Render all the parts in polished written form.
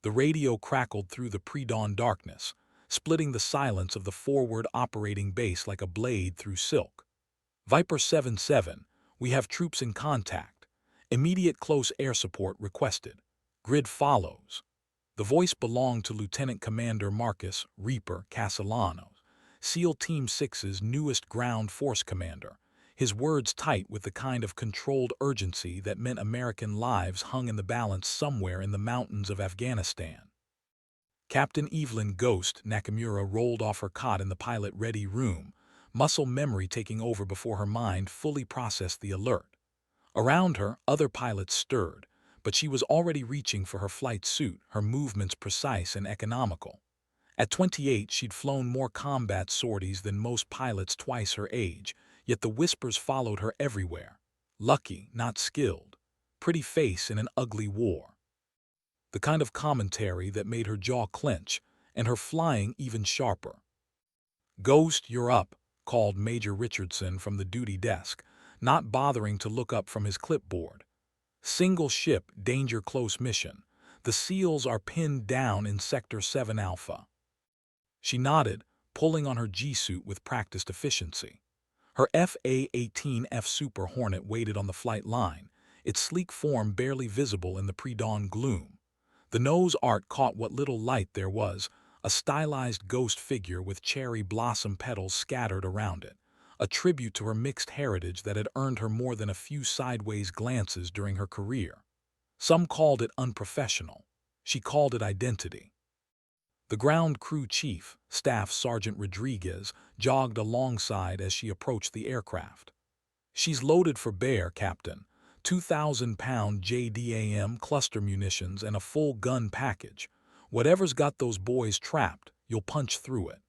The radio crackled through the pre-dawn darkness, splitting the silence of the forward operating base like a blade through silk. Viper 7-7, we have troops in contact. Immediate close air support requested. Grid follows. The voice belonged to Lieutenant Commander Marcus Reaper Castellanos, SEAL Team 6's newest ground force commander, his words tight with the kind of controlled urgency that meant American lives hung in the balance somewhere in the mountains of Afghanistan. Captain Evelyn Ghost Nakamura rolled off her cot in the pilot-ready room, muscle memory taking over before her mind fully processed the alert. Around her, other pilots stirred, but she was already reaching for her flight suit, her movements precise and economical. At 28, she'd flown more combat sorties than most pilots twice her age, yet the whispers followed her everywhere. Lucky, not skilled. Pretty face in an ugly war. The kind of commentary that made her jaw clench, and her flying even sharper. "Ghost, you're up," called Major Richardson from the duty desk, not bothering to look up from his clipboard. "Single ship, danger close mission. The SEALs are pinned down in Sector 7 Alpha." She nodded, pulling on her G-suit with practiced efficiency. Her FA-18F Super Hornet waited on the flight line, its sleek form barely visible in the pre-dawn gloom. The nose art caught what little light there was, a stylized ghost figure with cherry blossom petals scattered around it, a tribute to her mixed heritage that had earned her more than a few sideways glances during her career. Some called it unprofessional. She called it identity. The ground crew chief, Staff Sergeant Rodriguez, jogged alongside as she approached the aircraft. "She's loaded for bear, Captain. 2,000-pound JDAM cluster munitions and a full gun package. Whatever's got those boys trapped, you'll punch through it."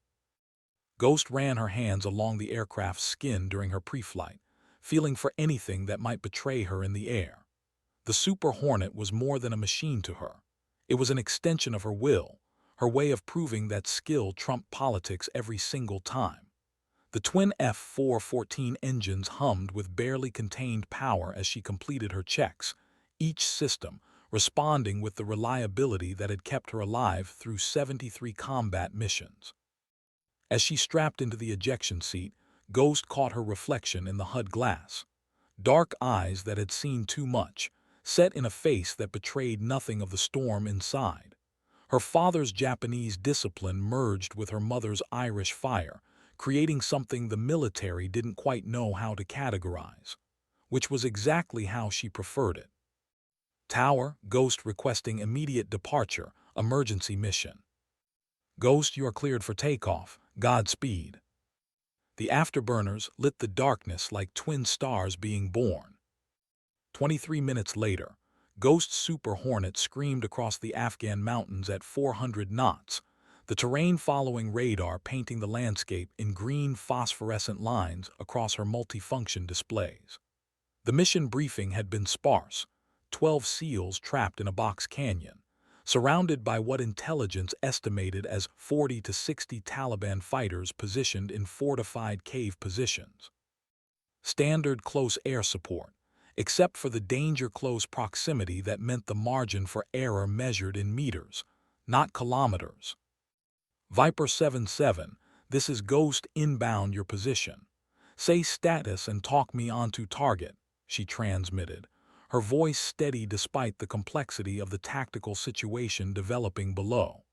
Ghost ran her hands along the aircraft's skin during her pre-flight, feeling for anything that might betray her in the air. The Super Hornet was more than a machine to her. It was an extension of her will, her way of proving that skill trumped politics every single time. The twin F-414 engines hummed with barely contained power as she completed her checks, each system responding with the reliability that had kept her alive through 73 combat missions. As she strapped into the ejection seat, Ghost caught her reflection in the HUD glass. Dark eyes that had seen too much, set in a face that betrayed nothing of the storm inside. Her father's Japanese discipline merged with her mother's Irish fire, creating something the military didn't quite know how to categorize, which was exactly how she preferred it. Tower, Ghost requesting immediate departure, emergency mission. "Ghost, you are cleared for takeoff. Godspeed." The afterburners lit the darkness like twin stars being born. 23 minutes later, Ghost's Super Hornet screamed across the Afghan mountains at 400 knots, the terrain following radar painting the landscape in green phosphorescent lines across her multifunction displays. The mission briefing had been sparse, 12 SEALs trapped in a box canyon, surrounded by what intelligence estimated as 40 to 60 Taliban fighters positioned in fortified cave positions. Standard close air support, except for the danger-close proximity that meant the margin for error measured in meters, not kilometers. Viper 7-7, this is Ghost inbound your position. Say status and talk me onto target, she transmitted, her voice steady despite the complexity of the tactical situation developing below.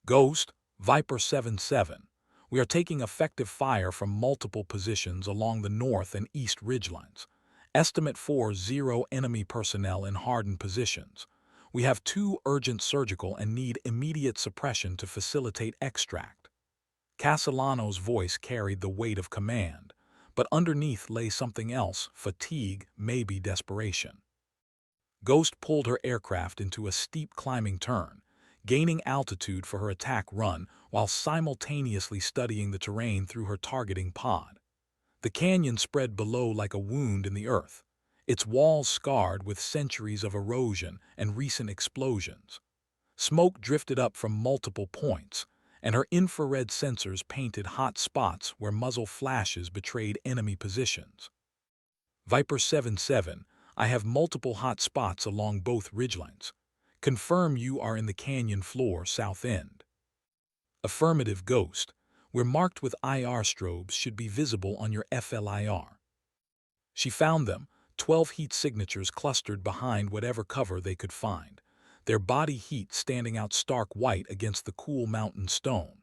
Ghost, Viper 7-7, we are taking effective fire from multiple positions along the north and east ridgelines. Estimate 0 enemy personnel in hardened positions. We have 2 urgent surgical and need immediate suppression to facilitate extract. Castellanos' voice carried the weight of command, but underneath lay something else, fatigue, maybe desperation. Ghost pulled her aircraft into a steep climbing turn, gaining altitude for her attack run while simultaneously studying the terrain through her targeting pod. The canyon spread below like a wound in the earth, its walls scarred with centuries of erosion and recent explosions. Smoke drifted up from multiple points, and her infrared sensors painted hot spots where muzzle flashes betrayed enemy positions. Viper 7-7, I have multiple hot spots along both ridgelines. Confirm you are in the canyon floor south end. Affirmative, Ghost. We're marked with IR strobes should be visible on your FLIR. She found them, 12 heat signatures clustered behind whatever cover they could find, their body heat standing out stark white against the cool mountain stone.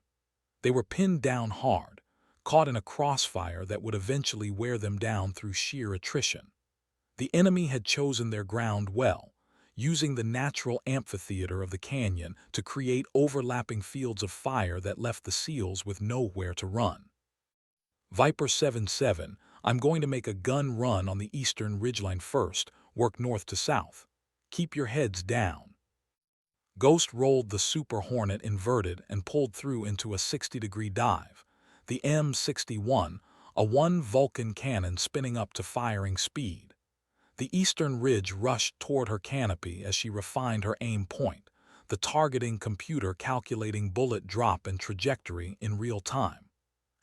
They were pinned down hard, caught in a crossfire that would eventually wear them down through sheer attrition. The enemy had chosen their ground well, using the natural amphitheater of the canyon to create overlapping fields of fire that left the SEALs with nowhere to run. Viper 7-7, I'm going to make a gun run on the eastern ridgeline first, work north to south. Keep your heads down. Ghost rolled the Super Hornet inverted and pulled through into a 60-degree dive. The M61, a one Vulcan cannon spinning up to firing speed. The eastern ridge rushed toward her canopy as she refined her aim point, the targeting computer calculating bullet drop and trajectory in real time.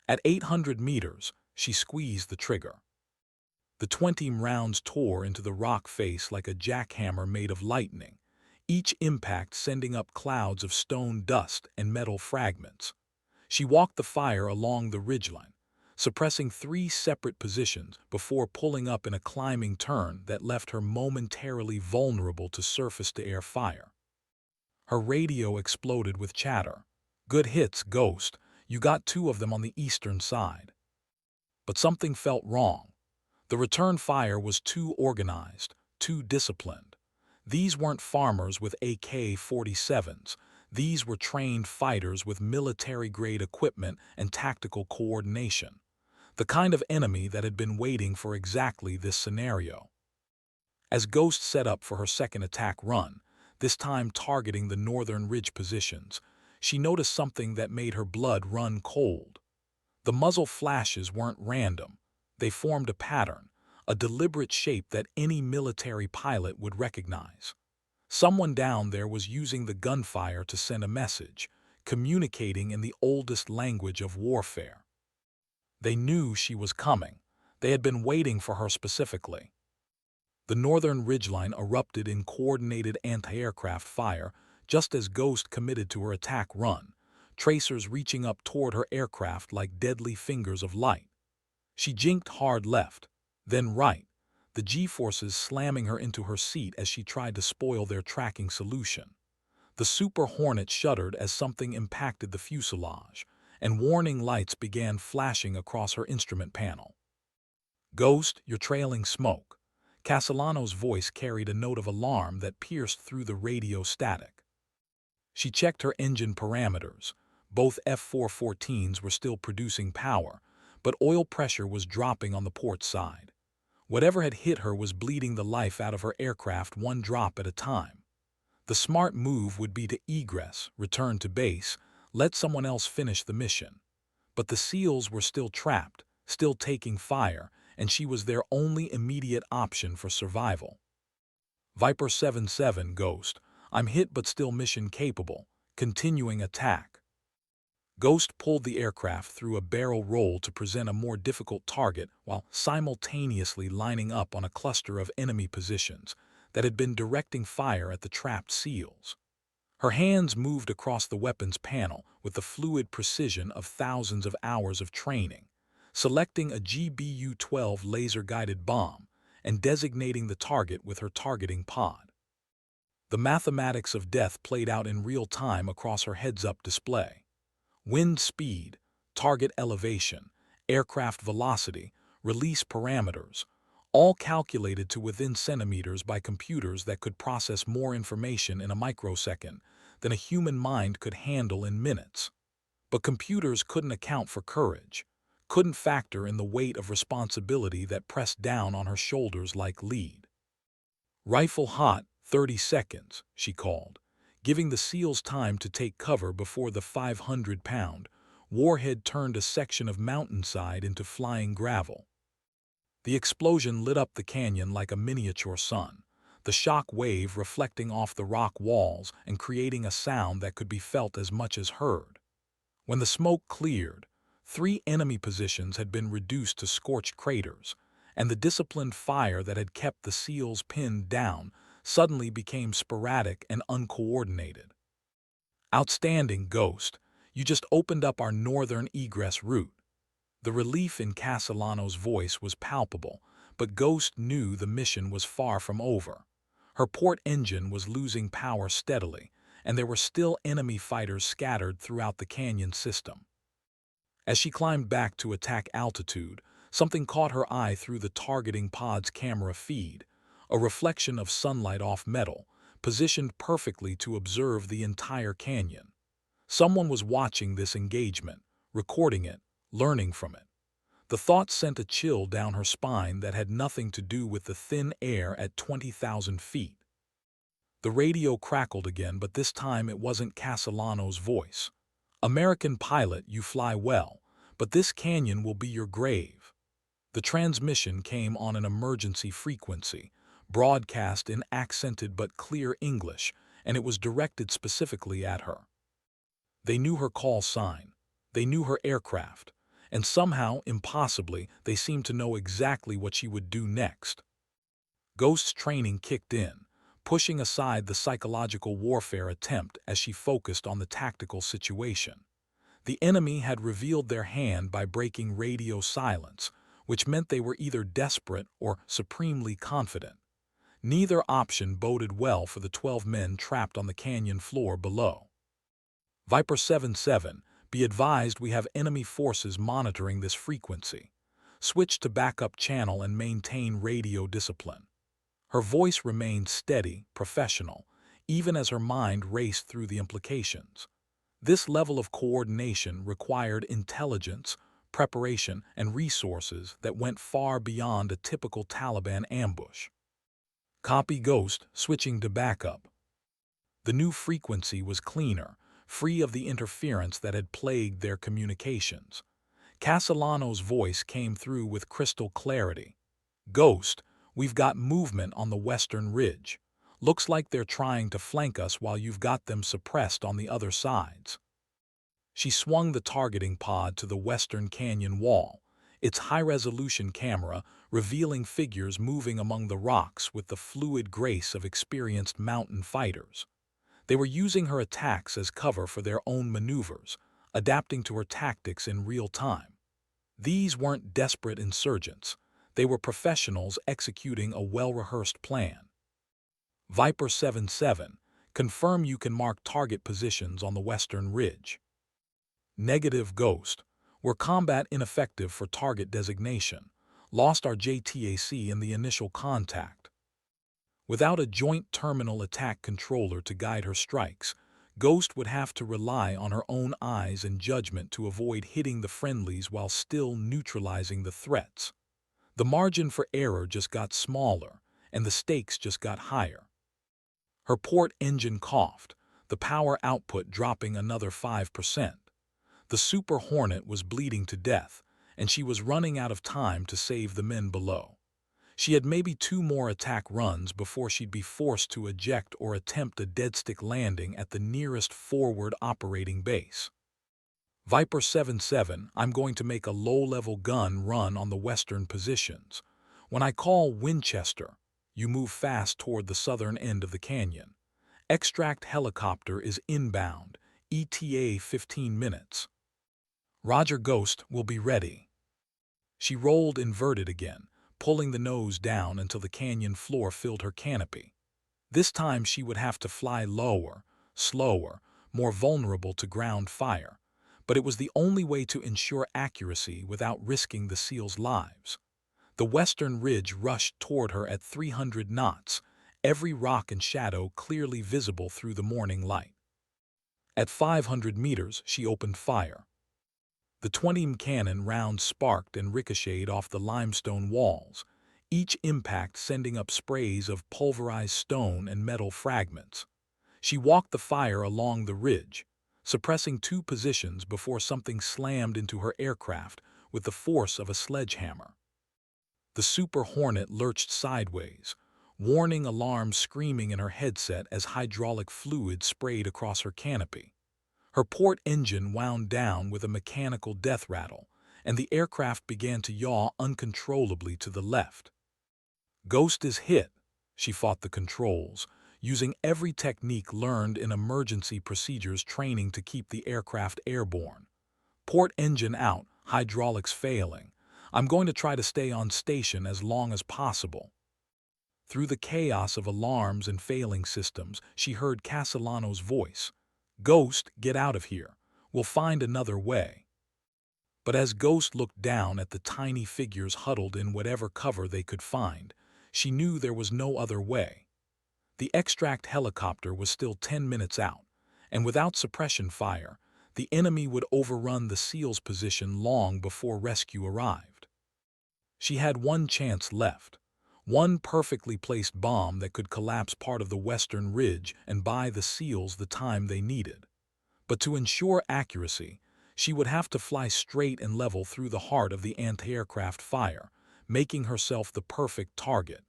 At 800 meters, she squeezed the trigger. The 20 rounds tore into the rock face like a jackhammer made of lightning, each impact sending up clouds of stone dust and metal fragments. She walked the fire along the ridgeline, suppressing 3 separate positions before pulling up in a climbing turn that left her momentarily vulnerable to surface-to-air fire. Her radio exploded with chatter. Good hits, Ghost. You got 2 of them on the eastern side. But something felt wrong. The return fire was too organized, too disciplined. These weren't farmers with AK-47s. These were trained fighters with military-grade equipment and tactical coordination. The kind of enemy that had been waiting for exactly this scenario. As Ghost set up for her second attack run, this time targeting the northern ridge positions, she noticed something that made her blood run cold. The muzzle flashes weren't random. They formed a pattern, a deliberate shape that any military pilot would recognize. Someone down there was using the gunfire to send a message, communicating in the oldest language of warfare. They knew she was coming. They had been waiting for her specifically. The northern ridgeline erupted in coordinated anti-aircraft fire just as Ghost committed to her attack run, tracers reaching up toward her aircraft like deadly fingers of light. She jinked hard left, then right, the G-forces slamming her into her seat as she tried to spoil their tracking solution. The Super Hornet shuddered as something impacted the fuselage, and warning lights began flashing across her instrument panel. Ghost, you're trailing smoke. Castellano's voice carried a note of alarm that pierced through the radio static. She checked her engine parameters. Both F-414s were still producing power, but oil pressure was dropping on the port side. Whatever had hit her was bleeding the life out of her aircraft one drop at a time. The smart move would be to egress, return to base, let someone else finish the mission. But the SEALs were still trapped, still taking fire, and she was their only immediate option for survival. Viper 7-7, Ghost. I'm hit but still mission capable. Continuing attack. Ghost pulled the aircraft through a barrel roll to present a more difficult target while simultaneously lining up on a cluster of enemy positions that had been directing fire at the trapped SEALs. Her hands moved across the weapons panel with the fluid precision of thousands of hours of training, selecting a GBU-12 laser-guided bomb and designating the target with her targeting pod. The mathematics of death played out in real time across her heads-up display. Wind speed, target elevation, aircraft velocity, release parameters, all calculated to within centimeters by computers that could process more information in a microsecond than a human mind could handle in minutes. But computers couldn't account for courage, couldn't factor in the weight of responsibility that pressed down on her shoulders like lead. Rifle hot, 30 seconds, she called, giving the SEALs time to take cover before the 500-pound warhead turned a section of mountainside into flying gravel. The explosion lit up the canyon like a miniature sun, the shock wave reflecting off the rock walls and creating a sound that could be felt as much as heard. When the smoke cleared, 3 enemy positions had been reduced to scorched craters, and the disciplined fire that had kept the SEALs pinned down suddenly became sporadic and uncoordinated. Outstanding, Ghost. You just opened up our northern egress route. The relief in Castellano's voice was palpable, but Ghost knew the mission was far from over. Her port engine was losing power steadily, and there were still enemy fighters scattered throughout the canyon system. As she climbed back to attack altitude, something caught her eye through the targeting pod's camera feed, a reflection of sunlight off metal, positioned perfectly to observe the entire canyon. Someone was watching this engagement, recording it, learning from it. The thought sent a chill down her spine that had nothing to do with the thin air at 20,000 feet. The radio crackled again, but this time it wasn't Castellano's voice. "American pilot, you fly well, but this canyon will be your grave." The transmission came on an emergency frequency, broadcast in accented but clear English, and it was directed specifically at her. They knew her call sign. They knew her aircraft. And somehow, impossibly, they seemed to know exactly what she would do next. Ghost's training kicked in, pushing aside the psychological warfare attempt as she focused on the tactical situation. The enemy had revealed their hand by breaking radio silence, which meant they were either desperate or supremely confident. Neither option boded well for the 12 men trapped on the canyon floor below. Viper 77, be advised we have enemy forces monitoring this frequency. Switch to backup channel and maintain radio discipline. Her voice remained steady, professional, even as her mind raced through the implications. This level of coordination required intelligence, preparation, and resources that went far beyond a typical Taliban ambush. Copy, Ghost, switching to backup. The new frequency was cleaner, free of the interference that had plagued their communications. Castellano's voice came through with crystal clarity. "Ghost, we've got movement on the western ridge. Looks like they're trying to flank us while you've got them suppressed on the other sides." She swung the targeting pod to the western canyon wall, its high-resolution camera revealing figures moving among the rocks with the fluid grace of experienced mountain fighters. They were using her attacks as cover for their own maneuvers, adapting to her tactics in real time. These weren't desperate insurgents. They were professionals executing a well-rehearsed plan. Viper 77, confirm you can mark target positions on the western ridge. Negative, Ghost. We're combat ineffective for target designation. Lost our JTAC in the initial contact. Without a joint terminal attack controller to guide her strikes, Ghost would have to rely on her own eyes and judgment to avoid hitting the friendlies while still neutralizing the threats. The margin for error just got smaller, and the stakes just got higher. Her port engine coughed, the power output dropping another 5%. The Super Hornet was bleeding to death, and she was running out of time to save the men below. She had maybe 2 more attack runs before she'd be forced to eject or attempt a deadstick landing at the nearest forward operating base. Viper 77, I'm going to make a low-level gun run on the western positions. When I call Winchester, you move fast toward the southern end of the canyon. Extract helicopter is inbound, ETA 15 minutes. Roger, Ghost, will be ready. She rolled inverted again, pulling the nose down until the canyon floor filled her canopy. This time she would have to fly lower, slower, more vulnerable to ground fire, but it was the only way to ensure accuracy without risking the SEALs' lives. The western ridge rushed toward her at 300 knots, every rock and shadow clearly visible through the morning light. At 500 meters, she opened fire. The 20 cannon rounds sparked and ricocheted off the limestone walls, each impact sending up sprays of pulverized stone and metal fragments. She walked the fire along the ridge, suppressing 2 positions before something slammed into her aircraft with the force of a sledgehammer. The Super Hornet lurched sideways, warning alarms screaming in her headset as hydraulic fluid sprayed across her canopy. Her port engine wound down with a mechanical death rattle, and the aircraft began to yaw uncontrollably to the left. "Ghost is hit," She fought the controls, using every technique learned in emergency procedures training to keep the aircraft airborne. Port engine out, hydraulics failing. I'm going to try to stay on station as long as possible. Through the chaos of alarms and failing systems, she heard Castellano's voice. Ghost, get out of here. We'll find another way. But as Ghost looked down at the tiny figures huddled in whatever cover they could find, she knew there was no other way. The extract helicopter was still 10 minutes out, and without suppression fire, the enemy would overrun the SEAL's position long before rescue arrived. She had one chance left, one perfectly placed bomb that could collapse part of the western ridge and buy the SEALs the time they needed. But to ensure accuracy, she would have to fly straight and level through the heart of the anti-aircraft fire, making herself the perfect target.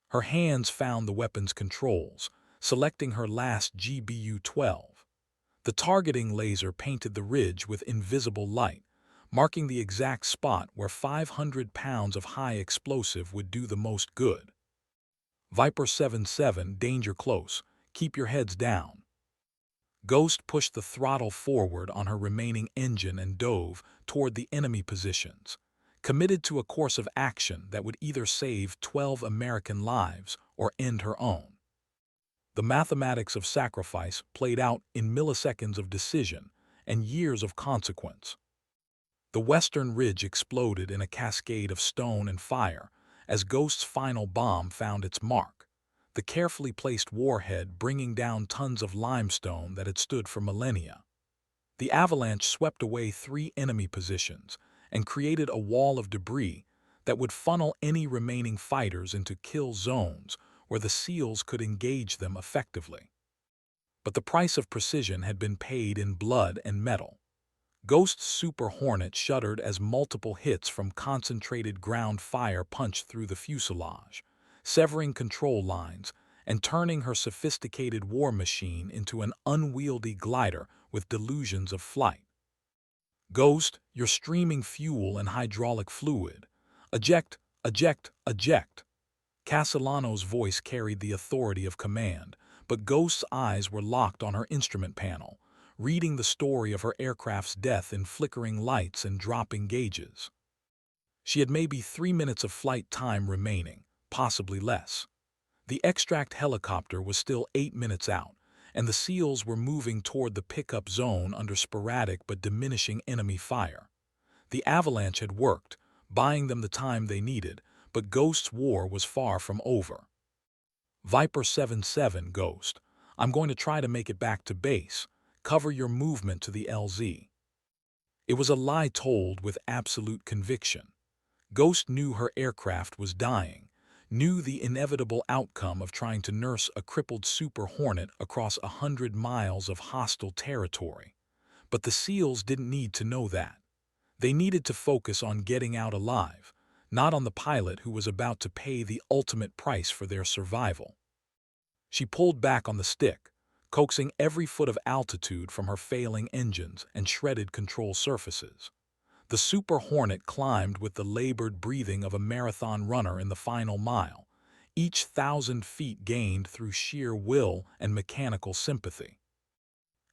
Her hands found the weapon's controls, selecting her last GBU-12. The targeting laser painted the ridge with invisible light, marking the exact spot where 500 pounds of high explosive would do the most good. Viper 77, danger close. Keep your heads down. Ghost pushed the throttle forward on her remaining engine and dove toward the enemy positions, committed to a course of action that would either save 12 American lives or end her own. The mathematics of sacrifice played out in milliseconds of decision and years of consequence. The western ridge exploded in a cascade of stone and fire as Ghost's final bomb found its mark, the carefully placed warhead bringing down tons of limestone that had stood for millennia. The avalanche swept away 3 enemy positions and created a wall of debris that would funnel any remaining fighters into kill zones where the SEALs could engage them effectively. But the price of precision had been paid in blood and metal. Ghost's Super Hornet shuddered as multiple hits from concentrated ground fire punched through the fuselage, severing control lines and turning her sophisticated war machine into an unwieldy glider with delusions of flight. Ghost, you're streaming fuel and hydraulic fluid. Eject, eject, eject. Castellano's voice carried the authority of command, but Ghost's eyes were locked on her instrument panel, reading the story of her aircraft's death in flickering lights and dropping gauges. She had maybe 3 minutes of flight time remaining, possibly less. The extract helicopter was still 8 minutes out, and the SEALs were moving toward the pickup zone under sporadic but diminishing enemy fire. The avalanche had worked, buying them the time they needed, but Ghost's war was far from over. Viper 77, Ghost. I'm going to try to make it back to base. Cover your movement to the LZ. It was a lie told with absolute conviction. Ghost knew her aircraft was dying, knew the inevitable outcome of trying to nurse a crippled Super Hornet across 100 miles of hostile territory. But the SEALs didn't need to know that. They needed to focus on getting out alive, not on the pilot who was about to pay the ultimate price for their survival. She pulled back on the stick, coaxing every foot of altitude from her failing engines and shredded control surfaces. The Super Hornet climbed with the labored breathing of a marathon runner in the final mile, each 1,000 feet gained through sheer will and mechanical sympathy.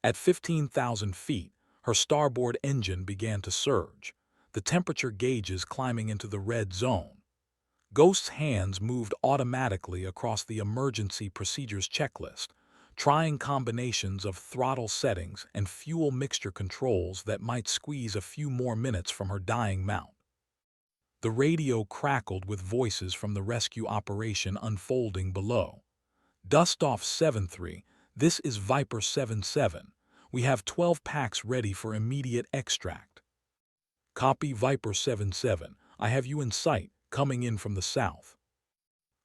At 15,000 feet, her starboard engine began to surge, the temperature gauges climbing into the red zone. Ghost's hands moved automatically across the emergency procedures checklist, trying combinations of throttle settings and fuel mixture controls that might squeeze a few more minutes from her dying mount. The radio crackled with voices from the rescue operation unfolding below. Dust off 7-3, this is Viper 77. We have 12 packs ready for immediate extract. Copy Viper 77, I have you in sight, coming in from the south.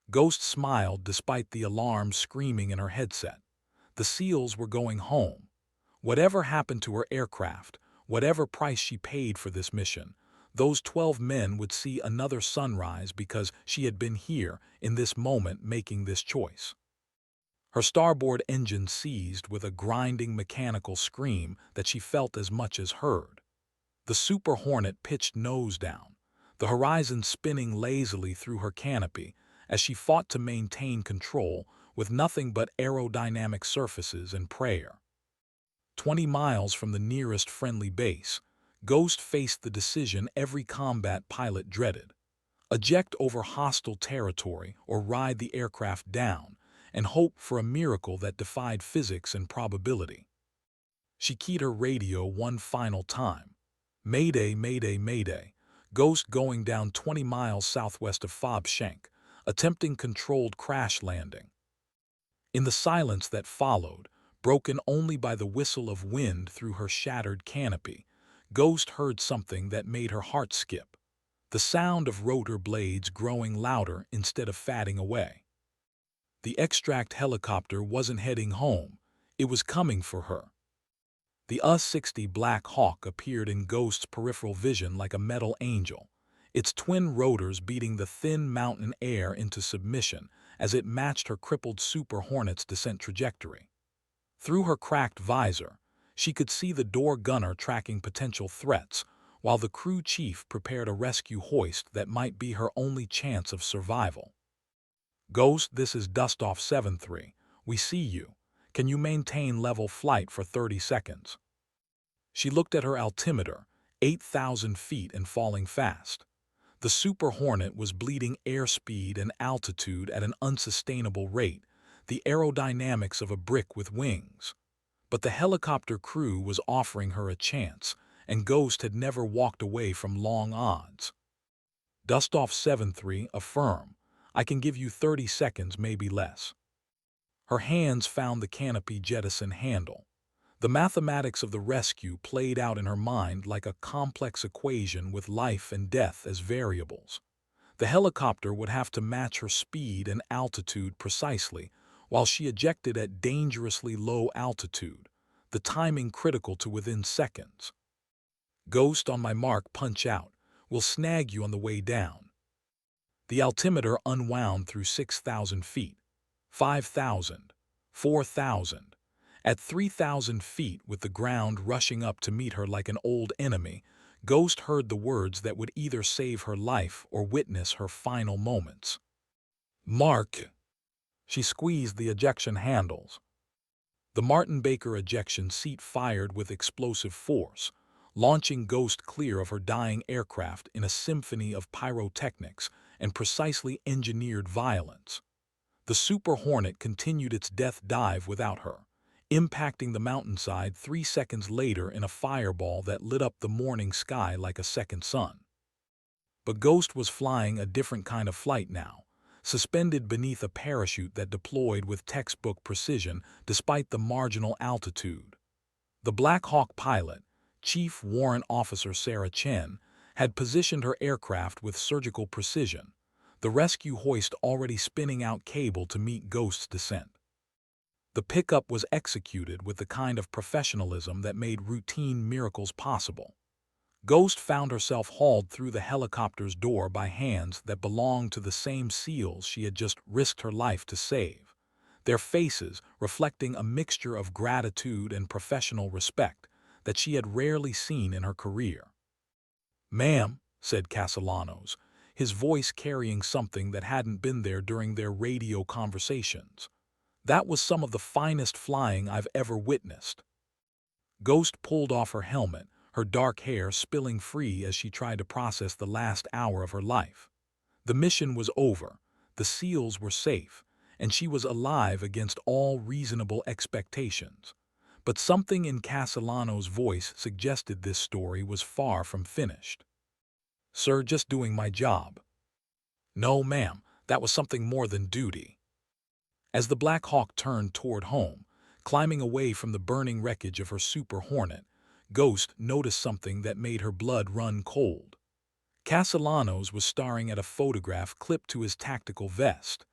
Ghost smiled despite the alarm screaming in her headset. The SEALs were going home. Whatever happened to her aircraft, whatever price she paid for this mission, those 12 men would see another sunrise because she had been here in this moment making this choice. Her starboard engine seized with a grinding mechanical scream that she felt as much as heard. The Super Hornet pitched nose down, the horizon spinning lazily through her canopy as she fought to maintain control with nothing but aerodynamic surfaces and prayer. 20 miles from the nearest friendly base, Ghost faced the decision every combat pilot dreaded: eject over hostile territory or ride the aircraft down and hope for a miracle that defied physics and probability. She keyed her radio one final time. Mayday, mayday, mayday. Ghost going down 20 miles southwest of Fob Shank, attempting controlled crash landing. In the silence that followed, broken only by the whistle of wind through her shattered canopy, Ghost heard something that made her heart skip: the sound of rotor blades growing louder instead of fading away. The extract helicopter wasn't heading home, it was coming for her. The US-60 Black Hawk appeared in Ghost's peripheral vision like a metal angel, its twin rotors beating the thin mountain air into submission as it matched her crippled Super Hornet's descent trajectory. Through her cracked visor, she could see the door gunner tracking potential threats, while the crew chief prepared a rescue hoist that might be her only chance of survival. "Ghost, this is Dustoff 73. We see you. Can you maintain level flight for 30 seconds? She looked at her altimeter, 8,000 feet and falling fast. The Super Hornet was bleeding airspeed and altitude at an unsustainable rate, the aerodynamics of a brick with wings. But the helicopter crew was offering her a chance, and Ghost had never walked away from long odds. "Dustoff 73, affirm. I can give you 30 seconds, maybe less." Her hands found the canopy jettison handle. The mathematics of the rescue played out in her mind like a complex equation with life and death as variables. The helicopter would have to match her speed and altitude precisely, while she ejected at dangerously low altitude, the timing critical to within seconds. "Ghost, on my mark, punch out. We'll snag you on the way down." The altimeter unwound through 6,000 feet, 5,000, 4,000. At 3,000 feet, with the ground rushing up to meet her like an old enemy, Ghost heard the words that would either save her life or witness her final moments. "Mark." She squeezed the ejection handles. The Martin Baker ejection seat fired with explosive force, launching Ghost clear of her dying aircraft in a symphony of pyrotechnics and precisely engineered violence. The Super Hornet continued its death dive without her, impacting the mountainside 3 seconds later in a fireball that lit up the morning sky like a second sun. But Ghost was flying a different kind of flight now, suspended beneath a parachute that deployed with textbook precision despite the marginal altitude. The Black Hawk pilot, Chief Warrant Officer Sarah Chen, had positioned her aircraft with surgical precision, the rescue hoist already spinning out cable to meet Ghost's descent. The pickup was executed with the kind of professionalism that made routine miracles possible. Ghost found herself hauled through the helicopter's door by hands that belonged to the same SEALs she had just risked her life to save, their faces reflecting a mixture of gratitude and professional respect that she had rarely seen in her career. "Ma'am," said Castellanos, his voice carrying something that hadn't been there during their radio conversations. "That was some of the finest flying I've ever witnessed." Ghost pulled off her helmet, her dark hair spilling free as she tried to process the last hour of her life. The mission was over, the SEALs were safe, and she was alive against all reasonable expectations. But something in Castellanos' voice suggested this story was far from finished. "Sir, just doing my job." "No, ma'am, that was something more than duty." As the Black Hawk turned toward home, climbing away from the burning wreckage of her Super Hornet, Ghost noticed something that made her blood run cold. Castellanos was staring at a photograph clipped to his tactical vest,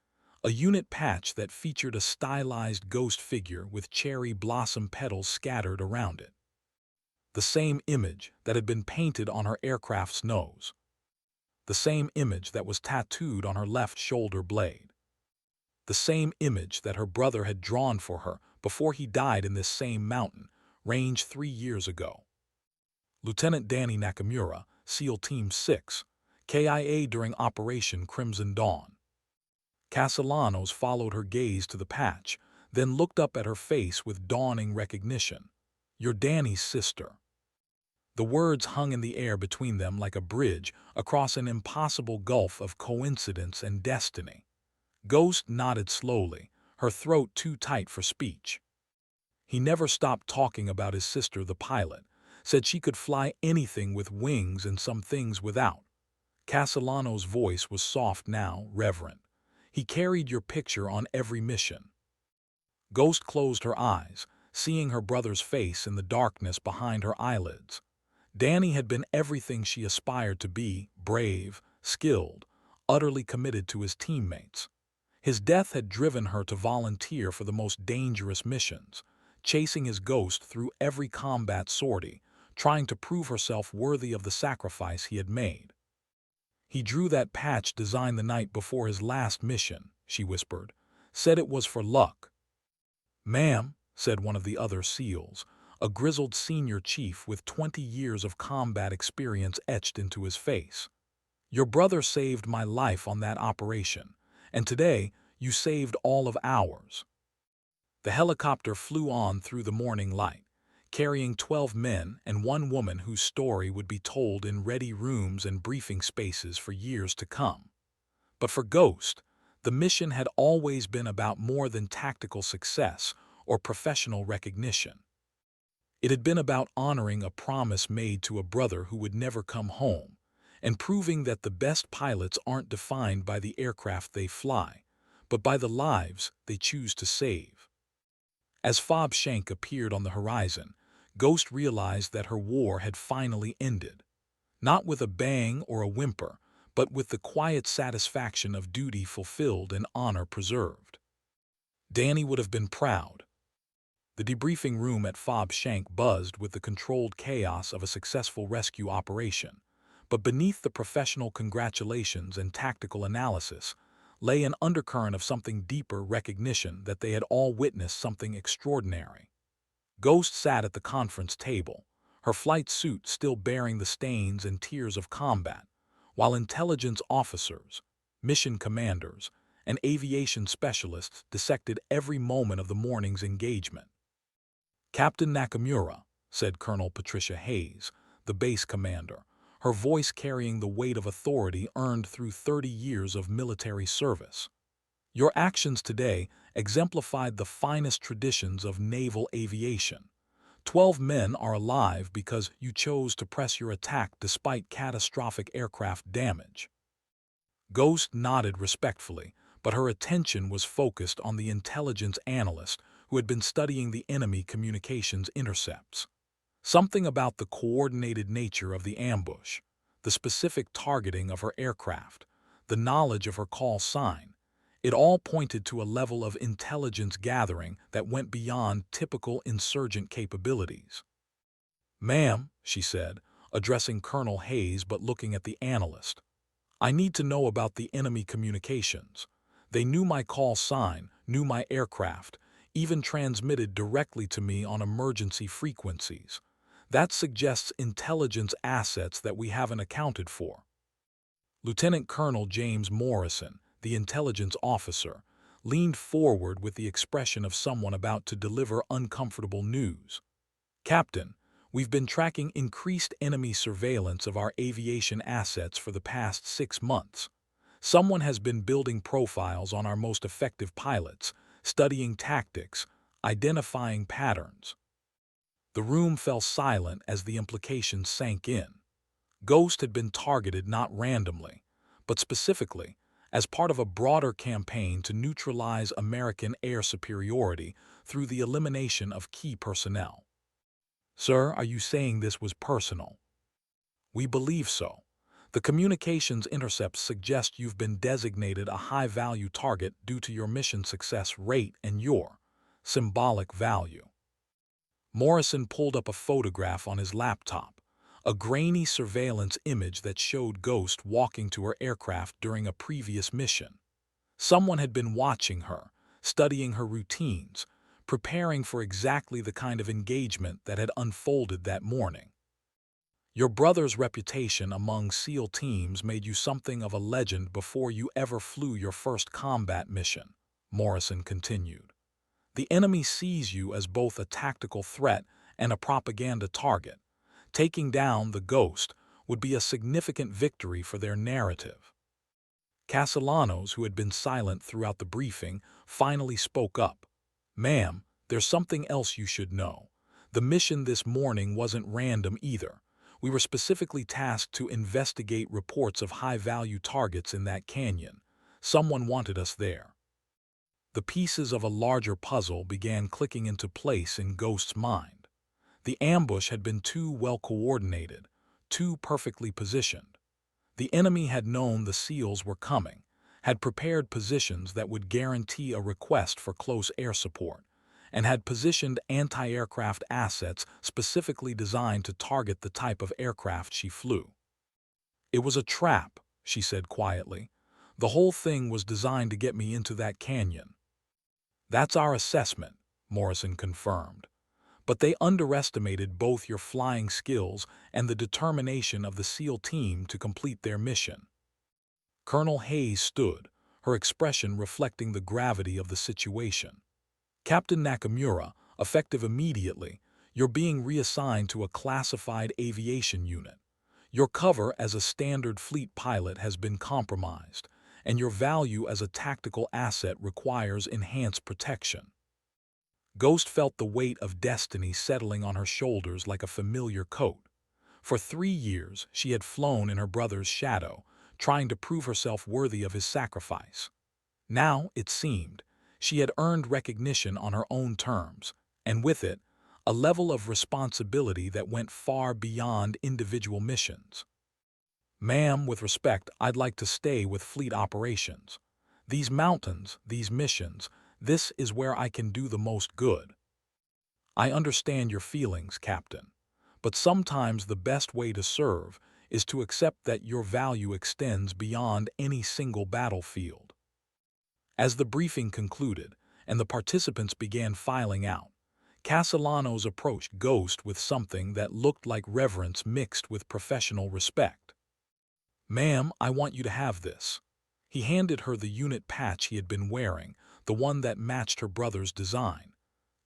a unit patch that featured a stylized Ghost figure with cherry blossom petals scattered around it. The same image that had been painted on her aircraft's nose. The same image that was tattooed on her left shoulder blade. The same image that her brother had drawn for her before he died in this same mountain range 3 years ago. Lieutenant Danny Nakamura, SEAL Team 6, KIA during Operation Crimson Dawn. Castellanos followed her gaze to the patch, then looked up at her face with dawning recognition. "You're Danny's sister." The words hung in the air between them like a bridge across an impossible gulf of coincidence and destiny. Ghost nodded slowly, her throat too tight for speech. He never stopped talking about his sister, the pilot, said she could fly anything with wings and some things without. Castellanos' voice was soft now, reverent. "He carried your picture on every mission." Ghost closed her eyes, seeing her brother's face in the darkness behind her eyelids. Danny had been everything she aspired to be: brave, skilled, utterly committed to his teammates. His death had driven her to volunteer for the most dangerous missions, chasing his ghost through every combat sortie, trying to prove herself worthy of the sacrifice he had made. "He drew that patch designed the night before his last mission," she whispered. "Said it was for luck." "Ma'am," said one of the other SEALs, a grizzled senior chief with 20 years of combat experience etched into his face. "Your brother saved my life on that operation, and today you saved all of ours." The helicopter flew on through the morning light, carrying 12 men and one woman whose story would be told in ready rooms and briefing spaces for years to come. But for Ghost, the mission had always been about more than tactical success or professional recognition. It had been about honoring a promise made to a brother who would never come home, and proving that the best pilots aren't defined by the aircraft they fly, but by the lives they choose to save. As Fob Shank appeared on the horizon, Ghost realized that her war had finally ended. Not with a bang or a whimper, but with the quiet satisfaction of duty fulfilled and honor preserved. Danny would have been proud. The debriefing room at Fob Shank buzzed with the controlled chaos of a successful rescue operation, but beneath the professional congratulations and tactical analysis lay an undercurrent of something deeper: recognition that they had all witnessed something extraordinary. Ghost sat at the conference table, her flight suit still bearing the stains and tears of combat, while intelligence officers, mission commanders, and aviation specialists dissected every moment of the morning's engagement. "Captain Nakamura," said Colonel Patricia Hayes, the base commander, her voice carrying the weight of authority earned through 30 years of military service. "Your actions today exemplified the finest traditions of naval aviation. 12 men are alive because you chose to press your attack despite catastrophic aircraft damage." Ghost nodded respectfully, but her attention was focused on the intelligence analyst who had been studying the enemy communications intercepts. Something about the coordinated nature of the ambush, the specific targeting of her aircraft, the knowledge of her call sign, it all pointed to a level of intelligence gathering that went beyond typical insurgent capabilities. "Ma'am," she said, addressing Colonel Hayes but looking at the analyst, "I need to know about the enemy communications. They knew my call sign, knew my aircraft, even transmitted directly to me on emergency frequencies. That suggests intelligence assets that we haven't accounted for." Lieutenant Colonel James Morrison, the intelligence officer, leaned forward with the expression of someone about to deliver uncomfortable news. "Captain, we've been tracking increased enemy surveillance of our aviation assets for the past 6 months. Someone has been building profiles on our most effective pilots, studying tactics, identifying patterns." The room fell silent as the implications sank in. Ghost had been targeted not randomly, but specifically, as part of a broader campaign to neutralize American air superiority through the elimination of key personnel. "Sir, are you saying this was personal?" "We believe so. The communications intercepts suggest you've been designated a high-value target due to your mission success rate and your symbolic value." Morrison pulled up a photograph on his laptop, a grainy surveillance image that showed Ghost walking to her aircraft during a previous mission. Someone had been watching her, studying her routines, preparing for exactly the kind of engagement that had unfolded that morning. Your brother's reputation among SEAL teams made you something of a legend before you ever flew your first combat mission, Morrison continued. The enemy sees you as both a tactical threat and a propaganda target. Taking down the Ghost would be a significant victory for their narrative. Castellanos, who had been silent throughout the briefing, finally spoke up. Ma'am, there's something else you should know. The mission this morning wasn't random either. We were specifically tasked to investigate reports of high-value targets in that canyon. Someone wanted us there. The pieces of a larger puzzle began clicking into place in Ghost's mind. The ambush had been too well coordinated, too perfectly positioned. The enemy had known the SEALs were coming, had prepared positions that would guarantee a request for close air support, and had positioned anti-aircraft assets specifically designed to target the type of aircraft she flew. It was a trap, she said quietly. The whole thing was designed to get me into that canyon. That's our assessment, Morrison confirmed. But they underestimated both your flying skills and the determination of the SEAL team to complete their mission. Colonel Hayes stood, her expression reflecting the gravity of the situation. Captain Nakamura, effective immediately, you're being reassigned to a classified aviation unit. Your cover as a standard fleet pilot has been compromised, and your value as a tactical asset requires enhanced protection. Ghost felt the weight of destiny settling on her shoulders like a familiar coat. For 3 years, she had flown in her brother's shadow, trying to prove herself worthy of his sacrifice. Now, it seemed, she had earned recognition on her own terms, and with it, a level of responsibility that went far beyond individual missions. Ma'am, with respect, I'd like to stay with fleet operations. These mountains, these missions, this is where I can do the most good. I understand your feelings, Captain, but sometimes the best way to serve is to accept that your value extends beyond any single battlefield. As the briefing concluded and the participants began filing out, Castellanos approached Ghost with something that looked like reverence mixed with professional respect. Ma'am, I want you to have this. He handed her the unit patch he had been wearing, the one that matched her brother's design.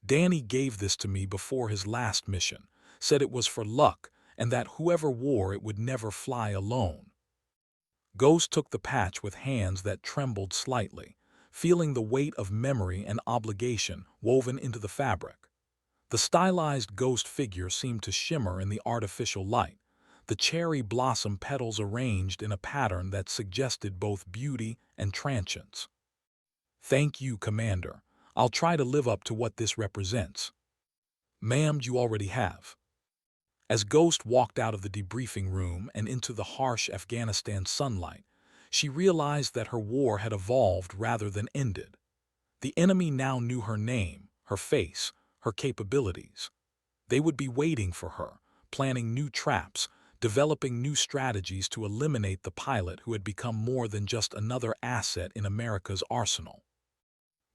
Danny gave this to me before his last mission, said it was for luck and that whoever wore it would never fly alone. Ghost took the patch with hands that trembled slightly, feeling the weight of memory and obligation woven into the fabric. The stylized Ghost figure seemed to shimmer in the artificial light, the cherry blossom petals arranged in a pattern that suggested both beauty and transience. Thank you, Commander. I'll try to live up to what this represents. Ma'am, you already have. As Ghost walked out of the debriefing room and into the harsh Afghanistan sunlight, she realized that her war had evolved rather than ended. The enemy now knew her name, her face, her capabilities. They would be waiting for her, planning new traps, developing new strategies to eliminate the pilot who had become more than just another asset in America's arsenal.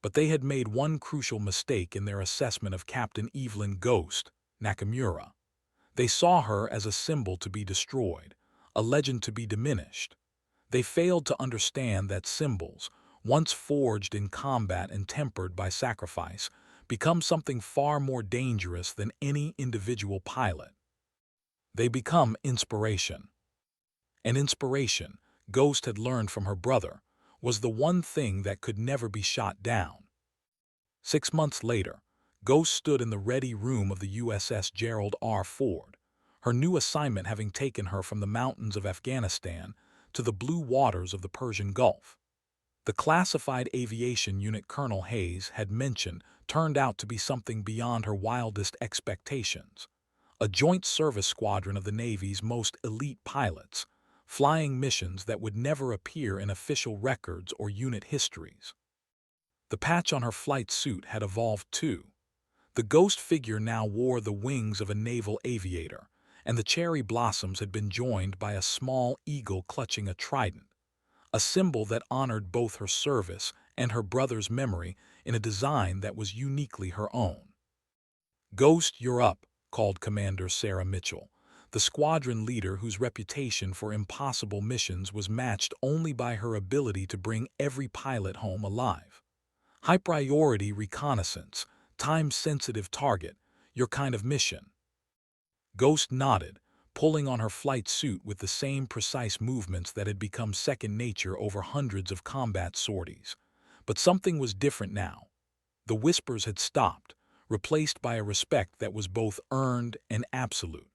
But they had made one crucial mistake in their assessment of Captain Evelyn Ghost, Nakamura. They saw her as a symbol to be destroyed, a legend to be diminished. They failed to understand that symbols, once forged in combat and tempered by sacrifice, become something far more dangerous than any individual pilot. They become inspiration. And inspiration, Ghost had learned from her brother, was the one thing that could never be shot down. 6 months later, Ghost stood in the ready room of the USS Gerald R. Ford, her new assignment having taken her from the mountains of Afghanistan to the blue waters of the Persian Gulf. The classified aviation unit Colonel Hayes had mentioned turned out to be something beyond her wildest expectations. A joint service squadron of the Navy's most elite pilots, flying missions that would never appear in official records or unit histories. The patch on her flight suit had evolved too. The Ghost figure now wore the wings of a naval aviator, and the cherry blossoms had been joined by a small eagle clutching a trident, a symbol that honored both her service and her brother's memory in a design that was uniquely her own. Ghost, you're up, called Commander Sarah Mitchell, the squadron leader whose reputation for impossible missions was matched only by her ability to bring every pilot home alive. High-priority reconnaissance, time-sensitive target, your kind of mission. Ghost nodded, pulling on her flight suit with the same precise movements that had become second nature over hundreds of combat sorties. But something was different now. The whispers had stopped, replaced by a respect that was both earned and absolute.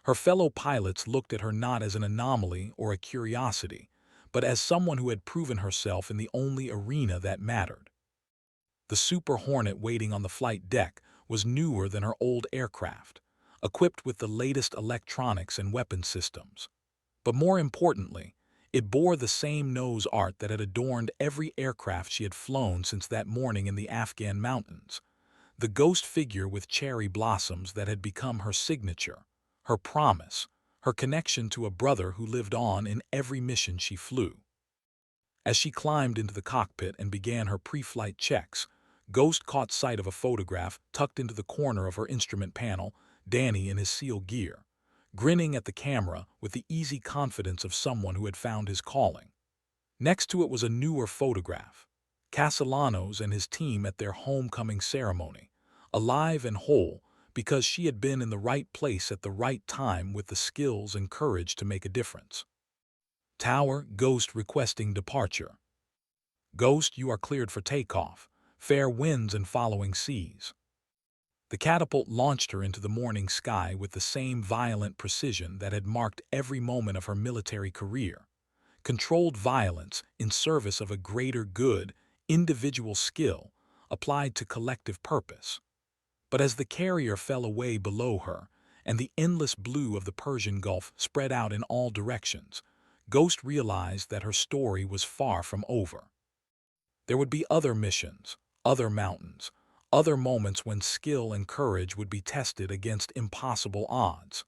Her fellow pilots looked at her not as an anomaly or a curiosity, but as someone who had proven herself in the only arena that mattered. The Super Hornet waiting on the flight deck was newer than her old aircraft, equipped with the latest electronics and weapon systems. But more importantly, it bore the same nose art that had adorned every aircraft she had flown since that morning in the Afghan mountains. The ghost figure with cherry blossoms that had become her signature, her promise, her connection to a brother who lived on in every mission she flew. As she climbed into the cockpit and began her pre-flight checks, Ghost caught sight of a photograph tucked into the corner of her instrument panel, Danny in his SEAL gear, grinning at the camera with the easy confidence of someone who had found his calling. Next to it was a newer photograph, Castellanos and his team at their homecoming ceremony, alive and whole because she had been in the right place at the right time with the skills and courage to make a difference. Tower, Ghost requesting departure. Ghost, you are cleared for takeoff. Fair winds and following seas. The catapult launched her into the morning sky with the same violent precision that had marked every moment of her military career. Controlled violence in service of a greater good, individual skill, applied to collective purpose. But as the carrier fell away below her, and the endless blue of the Persian Gulf spread out in all directions, Ghost realized that her story was far from over. There would be other missions, other mountains, other moments when skill and courage would be tested against impossible odds.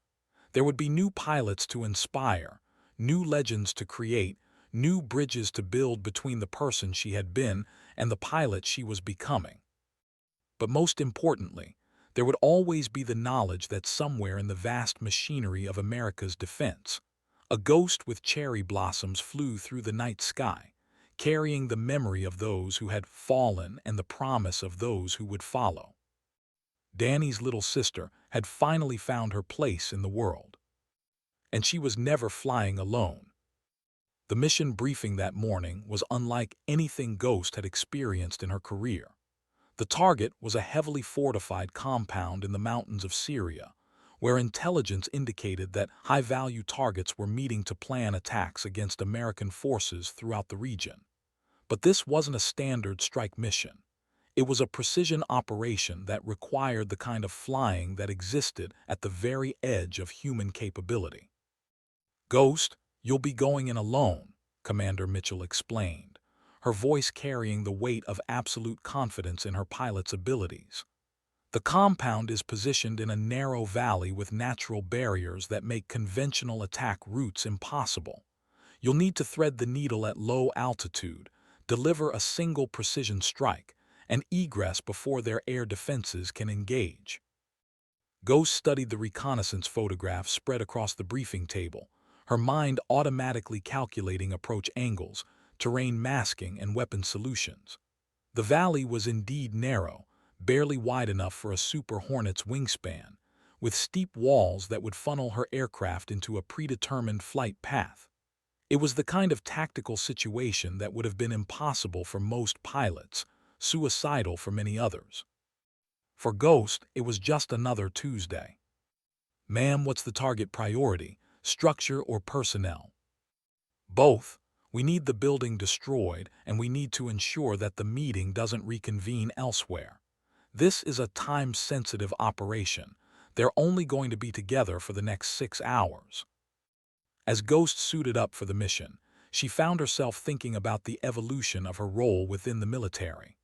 There would be new pilots to inspire, new legends to create, new bridges to build between the person she had been and the pilot she was becoming. But most importantly, there would always be the knowledge that somewhere in the vast machinery of America's defense, a ghost with cherry blossoms flew through the night sky, carrying the memory of those who had fallen and the promise of those who would follow. Danny's little sister had finally found her place in the world. And she was never flying alone. The mission briefing that morning was unlike anything Ghost had experienced in her career. The target was a heavily fortified compound in the mountains of Syria, where intelligence indicated that high-value targets were meeting to plan attacks against American forces throughout the region. But this wasn't a standard strike mission. It was a precision operation that required the kind of flying that existed at the very edge of human capability. Ghost, you'll be going in alone, Commander Mitchell explained, her voice carrying the weight of absolute confidence in her pilot's abilities. The compound is positioned in a narrow valley with natural barriers that make conventional attack routes impossible. You'll need to thread the needle at low altitude, deliver a single precision strike, and egress before their air defenses can engage. Ghost studied the reconnaissance photographs spread across the briefing table, her mind automatically calculating approach angles, terrain masking, and weapon solutions. The valley was indeed narrow, barely wide enough for a Super Hornet's wingspan, with steep walls that would funnel her aircraft into a predetermined flight path. It was the kind of tactical situation that would have been impossible for most pilots, suicidal for many others. For Ghost, it was just another Tuesday. Ma'am, what's the target priority, structure or personnel? Both. We need the building destroyed, and we need to ensure that the meeting doesn't reconvene elsewhere. This is a time-sensitive operation. They're only going to be together for the next 6 hours. As Ghost suited up for the mission, she found herself thinking about the evolution of her role within the military.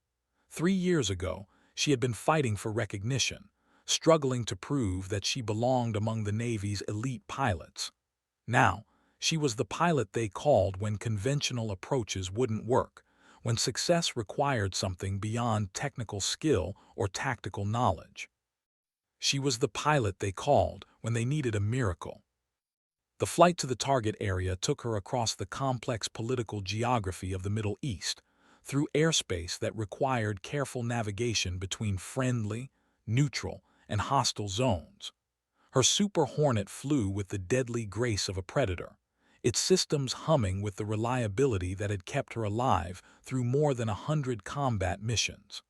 3 years ago, she had been fighting for recognition, struggling to prove that she belonged among the Navy's elite pilots. Now, she was the pilot they called when conventional approaches wouldn't work, when success required something beyond technical skill or tactical knowledge. She was the pilot they called when they needed a miracle, The flight to the target area took her across the complex political geography of the Middle East, through airspace that required careful navigation between friendly, neutral, and hostile zones. Her Super Hornet flew with the deadly grace of a predator, its systems humming with the reliability that had kept her alive through more than 100 combat missions.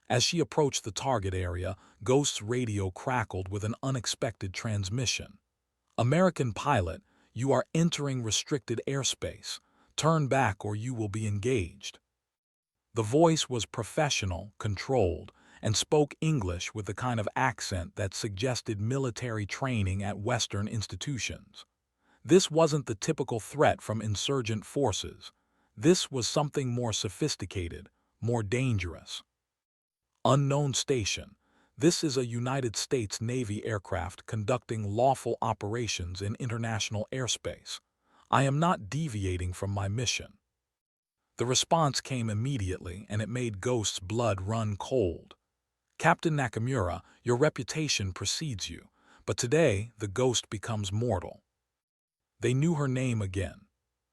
As she approached the target area, Ghost's radio crackled with an unexpected transmission. "American pilot, you are entering restricted airspace. Turn back or you will be engaged." The voice was professional, controlled, and spoke English with the kind of accent that suggested military training at Western institutions. This wasn't the typical threat from insurgent forces. This was something more sophisticated, more dangerous. Unknown station. This is a United States Navy aircraft conducting lawful operations in international airspace. I am not deviating from my mission. The response came immediately, and it made Ghost's blood run cold. "Captain Nakamura, your reputation precedes you, but today the Ghost becomes mortal." They knew her name again.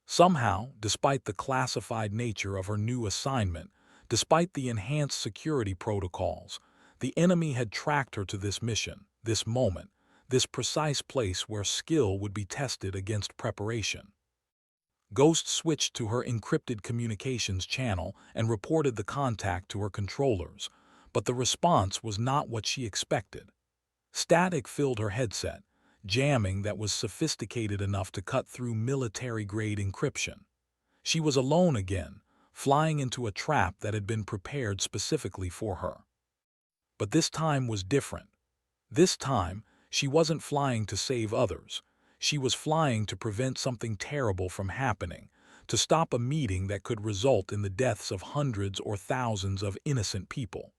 Somehow, despite the classified nature of her new assignment, despite the enhanced security protocols, the enemy had tracked her to this mission, this moment, this precise place where skill would be tested against preparation. Ghost switched to her encrypted communications channel and reported the contact to her controllers, but the response was not what she expected. Static filled her headset, jamming that was sophisticated enough to cut through military-grade encryption. She was alone again, flying into a trap that had been prepared specifically for her. But this time was different. This time, she wasn't flying to save others. She was flying to prevent something terrible from happening, to stop a meeting that could result in the deaths of hundreds or thousands of innocent people.